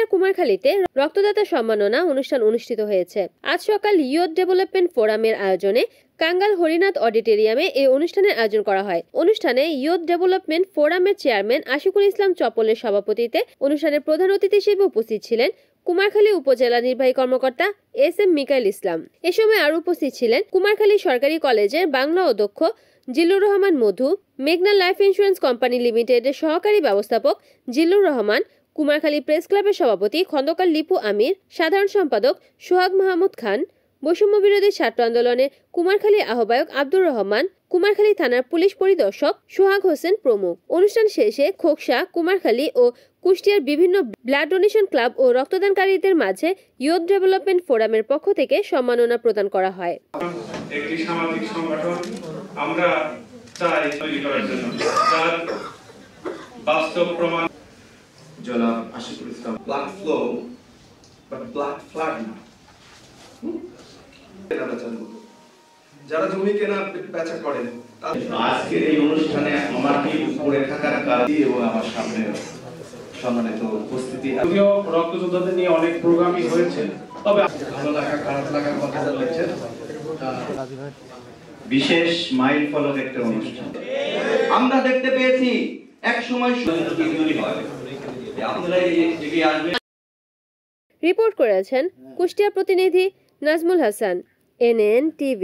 কুষ্টিয়ার কুমারখালীতে রক্তদাতা সম্মাননা অনুষ্ঠান অনুষ্ঠিত হয়েছে। আজ সকাল ইয়ুথ ডেভেলপমেন্ট ফোরামের আয়োজনে কাঙ্গাল হরিনাথ অডিটোরিয়ামে এই অনুষ্ঠানের আয়োজন করা হয়। অনুষ্ঠানে ইয়ুথ ডেভেলপমেন্ট ফোরামের চেয়ারম্যান আশিকুল ইসলাম চপলের সভাপতিত্বে অনুষ্ঠানের প্রধান অতিথি হিসেবে উপস্থিত ছিলেন কুমারখালী উপজেলা নির্বাহী কর্মকর্তা এস.এম. মিকাইল ইসলাম। এ সময় আরও উপস্থিত ছিলেন কুমারখালী সরকারি কলেজের বাংলা অধ্যক্ষ জিল্লুর রহমান মধু, মেঘনা লাইফ ইন্স্যুরেন্স কোম্পানি লিমিটেডের সহকারী ব্যবস্থাপক জিল্লুর রহমান, কুমারখালী প্রেস ক্লাবের সভাপতি খন্দকার লিপু আমির, সাধারণ সম্পাদক সোহাগ মাহমুদ খান, বৈষম্য বিরোধী ছাত্র আন্দোলনের কুমারখালী আহ্বায়ক আব্দুর রহমান, কুমারখালী থানার পুলিশ পরিদর্শক সোহাগ হোসেন প্রমুখ। অনুষ্ঠান শেষে খোকসা, কুমারখালী ও কুষ্টিয়ার বিভিন্ন ব্লাড ডোনেশন ক্লাব ও রক্তদানকারীদের মাঝে ইয়ুথ ডেভেলপমেন্ট ফোরামের পক্ষ থেকে সম্মাননা প্রদান করা হয়। একটি সামাজিক সংগঠন আমরা চাই তৈরি করার জন্য, যার বাস্তব প্রমাণ জনাব Ashikul Islam. Blood flow but blood flood না। যারা জমি কেনা বেচা করেন, আজকের এই অনুষ্ঠানে আমাকে উপরে থাকার কারণে এবং আমার সামনে সম্মানিত উপস্থিতি, যদিও রক্তযোদ্ধাদের নিয়ে অনেক প্রোগ্রামই হয়েছে, তবে ভালো লাগা খারাপ লাগার কথা বলেছেন। বিশেষ মাইল ফলক একটা অনুষ্ঠান আমরা দেখতে পেয়েছি। এক সময় রিপোর্ট করেছেন কুষ্টিয়া প্রতিনিধি নাজমুল হাসান, NN TV।